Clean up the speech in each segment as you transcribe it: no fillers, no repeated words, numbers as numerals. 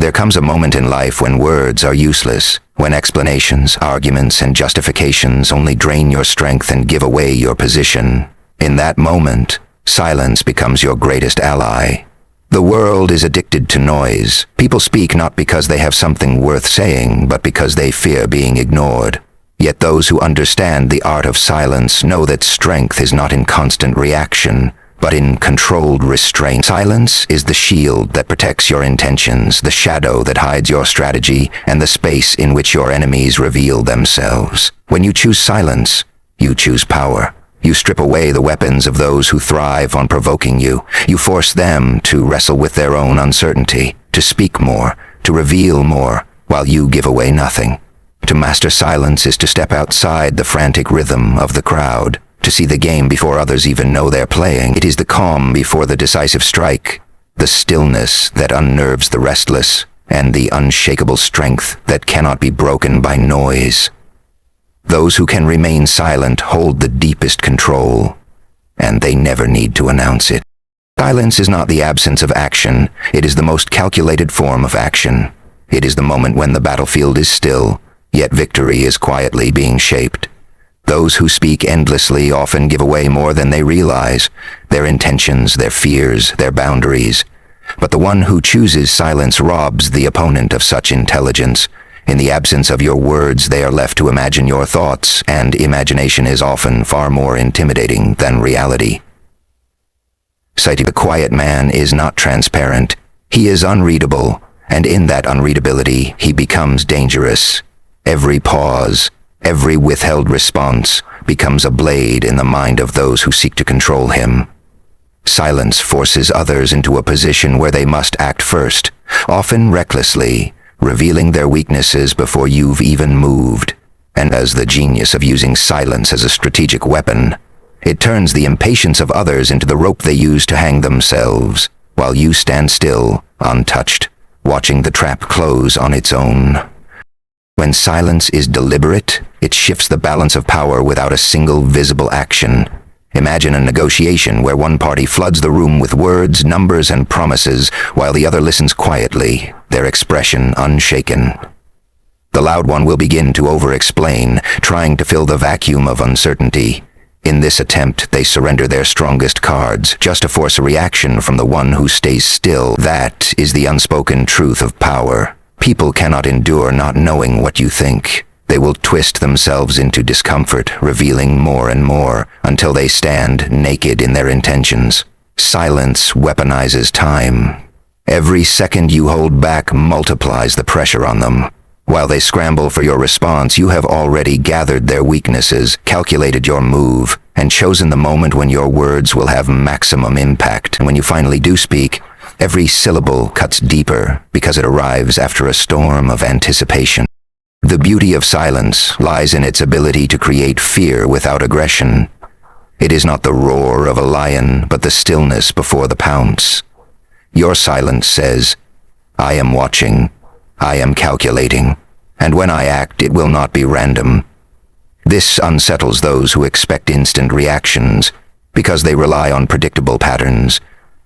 There comes a moment in life when words are useless, when explanations, arguments, and justifications only drain your strength and give away your position. In that moment, silence becomes your greatest ally. The world is addicted to noise. People speak not because they have something worth saying, but because they fear being ignored. Yet those who understand the art of silence know that strength is not in constant reaction, but in controlled restraint. Silence is the shield that protects your intentions, the shadow that hides your strategy, and the space in which your enemies reveal themselves. When you choose silence, you choose power. You strip away the weapons of those who thrive on provoking you. You force them to wrestle with their own uncertainty, to speak more, to reveal more, while you give away nothing. To master silence is to step outside the frantic rhythm of the crowd, to see the game before others even know they're playing. It is the calm before the decisive strike, the stillness that unnerves the restless, and the unshakable strength that cannot be broken by noise. Those who can remain silent hold the deepest control, and they never need to announce it. Silence is not the absence of action, it is the most calculated form of action. It is the moment when the battlefield is still, yet victory is quietly being shaped. Those who speak endlessly often give away more than they realize, their intentions, their fears, their boundaries. But the one who chooses silence robs the opponent of such intelligence. In the absence of your words, they are left to imagine your thoughts, and imagination is often far more intimidating than reality. The quiet man is not transparent. He is unreadable, and in that unreadability, he becomes dangerous. Every pause, every withheld response becomes a blade in the mind of those who seek to control him. Silence forces others into a position where they must act first, often recklessly, revealing their weaknesses before you've even moved. And as the genius of using silence as a strategic weapon, it turns the impatience of others into the rope they use to hang themselves, while you stand still, untouched, watching the trap close on its own. When silence is deliberate, it shifts the balance of power without a single visible action. Imagine a negotiation where one party floods the room with words, numbers, and promises, while the other listens quietly, their expression unshaken. The loud one will begin to over-explain, trying to fill the vacuum of uncertainty. In this attempt, they surrender their strongest cards, just to force a reaction from the one who stays still. That is the unspoken truth of power. People cannot endure not knowing what you think. They will twist themselves into discomfort, revealing more and more, until they stand naked in their intentions. Silence weaponizes time. Every second you hold back multiplies the pressure on them. While they scramble for your response, you have already gathered their weaknesses, calculated your move, and chosen the moment when your words will have maximum impact. And when you finally do speak, every syllable cuts deeper because it arrives after a storm of anticipation. The beauty of silence lies in its ability to create fear without aggression. It is not the roar of a lion, but the stillness before the pounce. Your silence says, "I am watching, I am calculating, and when I act, it will not be random." This unsettles those who expect instant reactions, because they rely on predictable patterns.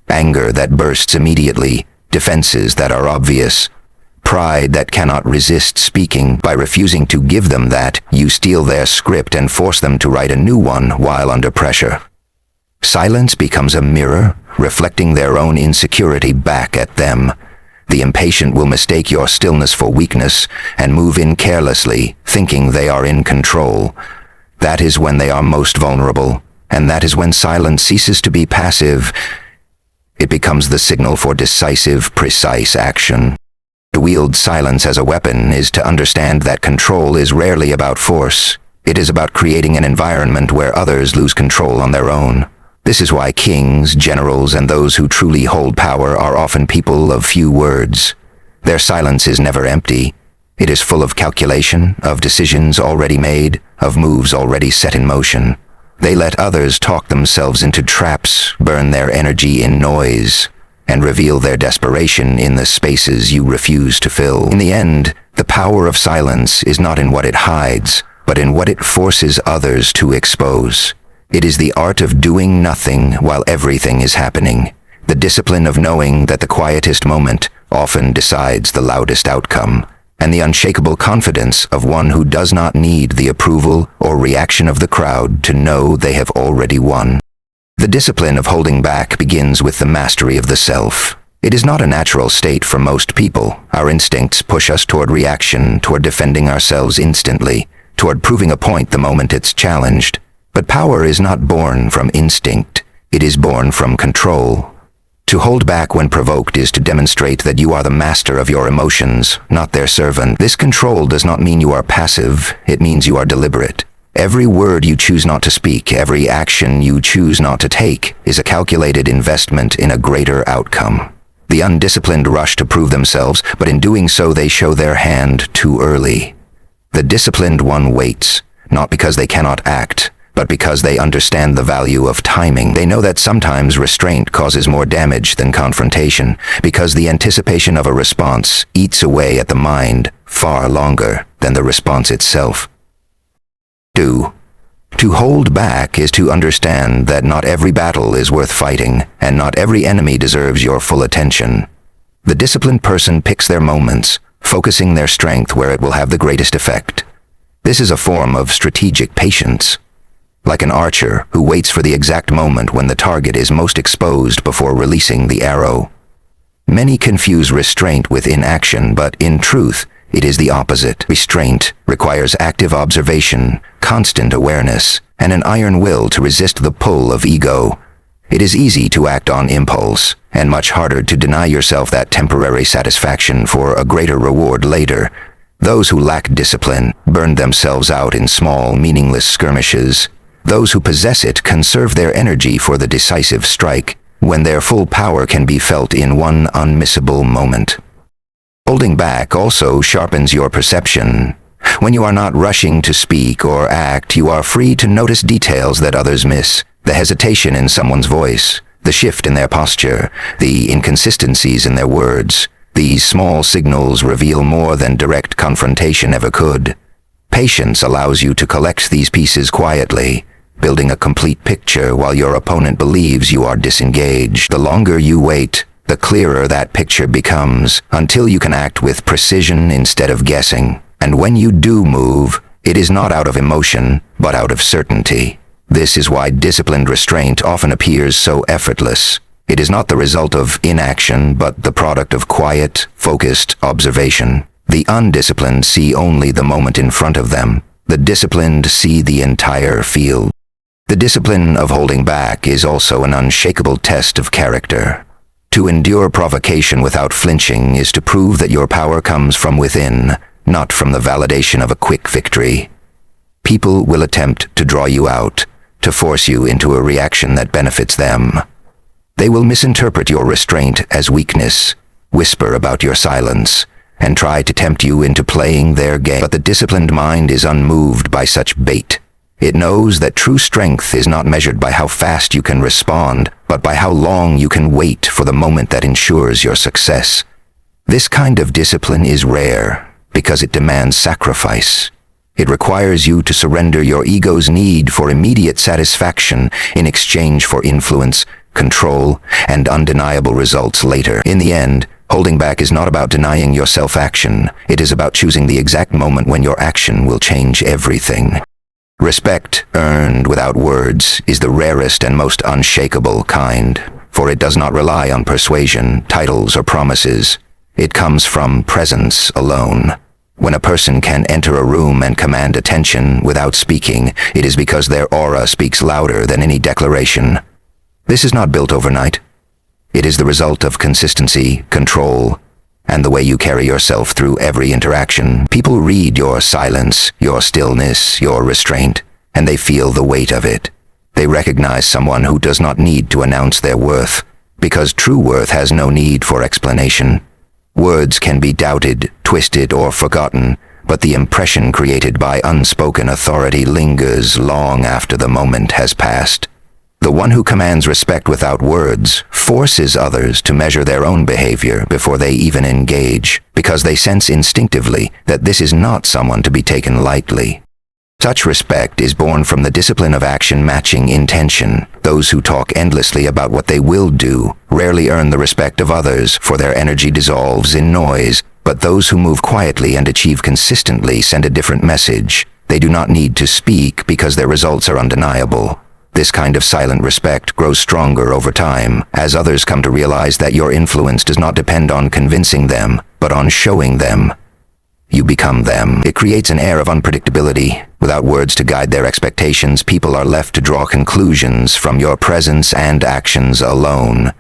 Anger that bursts immediately, defenses that are obvious, pride that cannot resist speaking. By refusing to give them that, you steal their script and force them to write a new one while under pressure. Silence becomes a mirror, reflecting their own insecurity back at them. The impatient will mistake your stillness for weakness and move in carelessly, thinking they are in control. That is when they are most vulnerable, and that is when silence ceases to be passive. It becomes the signal for decisive, precise action. To wield silence as a weapon is to understand that control is rarely about force. It is about creating an environment where others lose control on their own. This is why kings, generals, and those who truly hold power are often people of few words. Their silence is never empty. It is full of calculation, of decisions already made, of moves already set in motion. They let others talk themselves into traps, burn their energy in noise, and reveal their desperation in the spaces you refuse to fill. In the end, the power of silence is not in what it hides, but in what it forces others to expose. It is the art of doing nothing while everything is happening, the discipline of knowing that the quietest moment, often decides the loudest outcome, and the unshakable confidence of one who does not need the approval or reaction of the crowd to know they have already won. The discipline of holding back begins with the mastery of the self. It is not a natural state for most people. Our instincts push us toward reaction, toward defending ourselves instantly, toward proving a point the moment it's challenged. But power is not born from instinct. It is born from control. To hold back when provoked is to demonstrate that you are the master of your emotions, not their servant. This control does not mean you are passive. It means you are deliberate. Every word you choose not to speak, every action you choose not to take, is a calculated investment in a greater outcome. The undisciplined rush to prove themselves, but in doing so they show their hand too early. The disciplined one waits, not because they cannot act, but because they understand the value of timing. They know that sometimes restraint causes more damage than confrontation, because the anticipation of a response eats away at the mind far longer than the response itself. 2. To hold back is to understand that not every battle is worth fighting, and not every enemy deserves your full attention. The disciplined person picks their moments, focusing their strength where it will have the greatest effect. This is a form of strategic patience. Like an archer who waits for the exact moment when the target is most exposed before releasing the arrow. Many confuse restraint with inaction, but in truth, it is the opposite. Restraint requires active observation, constant awareness, and an iron will to resist the pull of ego. It is easy to act on impulse, and much harder to deny yourself that temporary satisfaction for a greater reward later. Those who lack discipline burn themselves out in small, meaningless skirmishes. Those who possess it conserve their energy for the decisive strike, when their full power can be felt in one unmissable moment. Holding back also sharpens your perception. When you are not rushing to speak or act, you are free to notice details that others miss. The hesitation in someone's voice, the shift in their posture, the inconsistencies in their words. These small signals reveal more than direct confrontation ever could. Patience allows you to collect these pieces quietly, building a complete picture while your opponent believes you are disengaged. The longer you wait, the clearer that picture becomes, until you can act with precision instead of guessing. And when you do move, it is not out of emotion, but out of certainty. This is why disciplined restraint often appears so effortless. It is not the result of inaction, but the product of quiet, focused observation. The undisciplined see only the moment in front of them. The disciplined see the entire field. The discipline of holding back is also an unshakable test of character. To endure provocation without flinching is to prove that your power comes from within, not from the validation of a quick victory. People will attempt to draw you out, to force you into a reaction that benefits them. They will misinterpret your restraint as weakness, whisper about your silence, and try to tempt you into playing their game. But the disciplined mind is unmoved by such bait. It knows that true strength is not measured by how fast you can respond, but by how long you can wait for the moment that ensures your success. This kind of discipline is rare because it demands sacrifice. It requires you to surrender your ego's need for immediate satisfaction in exchange for influence, control, and undeniable results later. In the end, holding back is not about denying yourself action. It is about choosing the exact moment when your action will change everything. Respect, earned without words, is the rarest and most unshakable kind, for it does not rely on persuasion, titles, or promises. It comes from presence alone. When a person can enter a room and command attention without speaking, it is because their aura speaks louder than any declaration. This is not built overnight. It is the result of consistency, control, and the way you carry yourself through every interaction. People read your silence, your stillness, your restraint, and they feel the weight of it. They recognize someone who does not need to announce their worth, because true worth has no need for explanation. Words can be doubted, twisted, or forgotten, but the impression created by unspoken authority lingers long after the moment has passed. The one who commands respect without words forces others to measure their own behavior before they even engage, because they sense instinctively that this is not someone to be taken lightly. Such respect is born from the discipline of action matching intention. Those who talk endlessly about what they will do rarely earn the respect of others, for their energy dissolves in noise. But those who move quietly and achieve consistently send a different message. They do not need to speak because their results are undeniable. This kind of silent respect grows stronger over time, as others come to realize that your influence does not depend on convincing them, but on showing them. You become them. It creates an air of unpredictability. Without words to guide their expectations, people are left to draw conclusions from your presence and actions alone.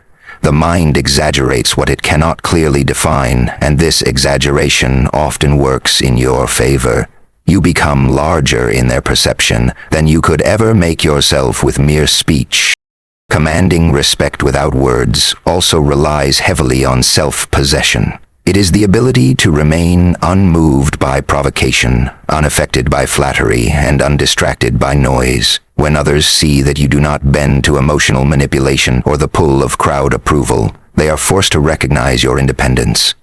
The mind exaggerates what it cannot clearly define, and this exaggeration often works in your favor. You become larger in their perception than you could ever make yourself with mere speech. Commanding respect without words also relies heavily on self-possession. It is the ability to remain unmoved by provocation, unaffected by flattery, and undistracted by noise. When others see that you do not bend to emotional manipulation or the pull of crowd approval, they are forced to recognize your independence.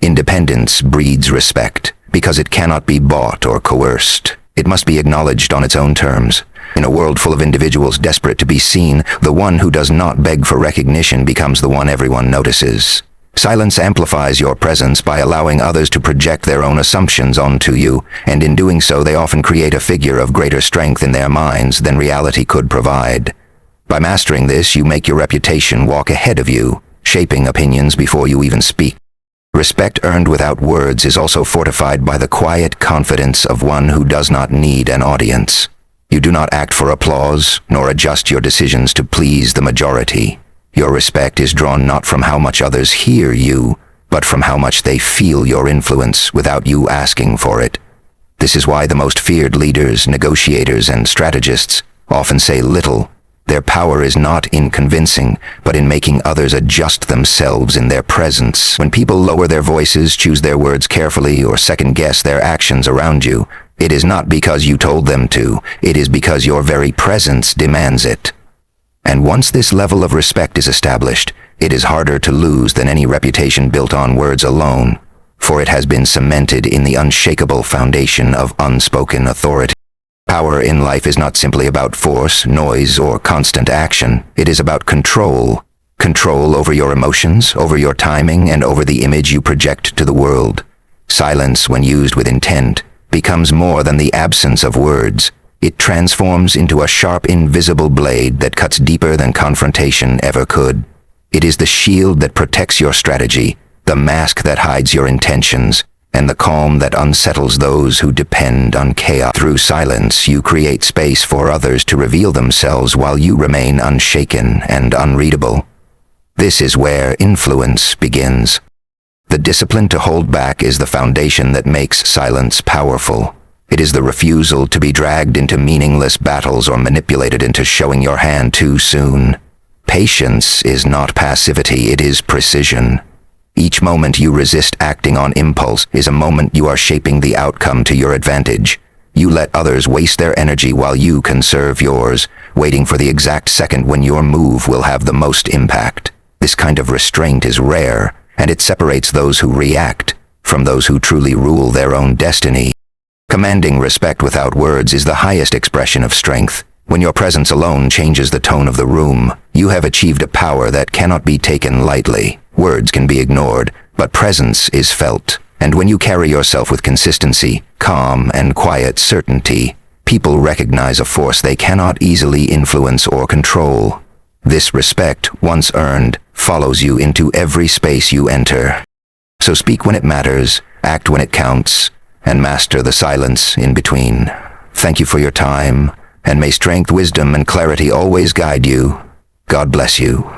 Independence breeds respect, because it cannot be bought or coerced. It must be acknowledged on its own terms. In a world full of individuals desperate to be seen, the one who does not beg for recognition becomes the one everyone notices. Silence amplifies your presence by allowing others to project their own assumptions onto you, and in doing so they often create a figure of greater strength in their minds than reality could provide. By mastering this, you make your reputation walk ahead of you, shaping opinions before you even speak. Respect earned without words is also fortified by the quiet confidence of one who does not need an audience. You do not act for applause, nor adjust your decisions to please the majority. Your respect is drawn not from how much others hear you, but from how much they feel your influence without you asking for it. This is why the most feared leaders, negotiators, and strategists often say little. Their power is not in convincing, but in making others adjust themselves in their presence. When people lower their voices, choose their words carefully, or second-guess their actions around you, it is not because you told them to, it is because your very presence demands it. And once this level of respect is established, it is harder to lose than any reputation built on words alone, for it has been cemented in the unshakable foundation of unspoken authority. Power in life is not simply about force, noise, or constant action. It is about control. Control over your emotions, over your timing, and over the image you project to the world. Silence, when used with intent, becomes more than the absence of words. It transforms into a sharp, invisible blade that cuts deeper than confrontation ever could. It is the shield that protects your strategy, the mask that hides your intentions, and the calm that unsettles those who depend on chaos. Through silence, you create space for others to reveal themselves while you remain unshaken and unreadable. This is where influence begins. The discipline to hold back is the foundation that makes silence powerful. It is the refusal to be dragged into meaningless battles or manipulated into showing your hand too soon. Patience is not passivity, it is precision. Each moment you resist acting on impulse is a moment you are shaping the outcome to your advantage. You let others waste their energy while you conserve yours, waiting for the exact second when your move will have the most impact. This kind of restraint is rare, and it separates those who react from those who truly rule their own destiny. Commanding respect without words is the highest expression of strength. When your presence alone changes the tone of the room, you have achieved a power that cannot be taken lightly. Words can be ignored, but presence is felt. And when you carry yourself with consistency, calm, and quiet certainty, people recognize a force they cannot easily influence or control. This respect, once earned, follows you into every space you enter. So speak when it matters, act when it counts, and master the silence in between. Thank you for your time, and may strength, wisdom, and clarity always guide you. God bless you.